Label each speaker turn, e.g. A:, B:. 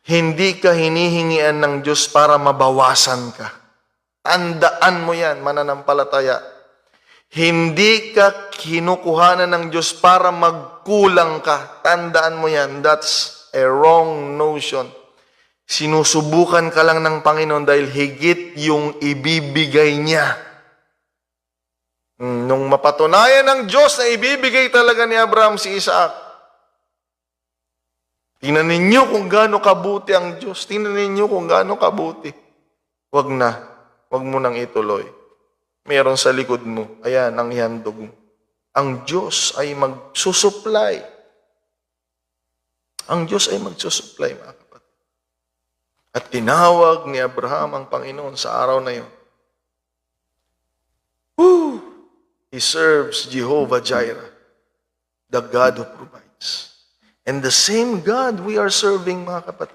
A: Hindi ka hinihingian ng Diyos para mabawasan ka. Tandaan mo yan, mananampalataya. Hindi ka kinukuhanan ng Diyos para magkulang ka. Tandaan mo yan. That's a wrong notion. Sinusubukan ka lang ng Panginoon dahil higit yung ibibigay niya. Nung mapatunayan ng Diyos na ibibigay talaga ni Abraham si Isaac, tingnan ninyo kung gaano kabuti ang Diyos. Tingnan ninyo kung gaano kabuti. Wag na. Wag mo nang ituloy. Meron sa likod mo. Ayan, ang ihandog mo. Ang Diyos ay magsusupply. Ang Diyos ay magsusupply, mga kapatid. At tinawag ni Abraham ang Panginoon sa araw na yun. He serves Jehovah Jireh, the God who provides. And the same God we are serving, mga kapatid.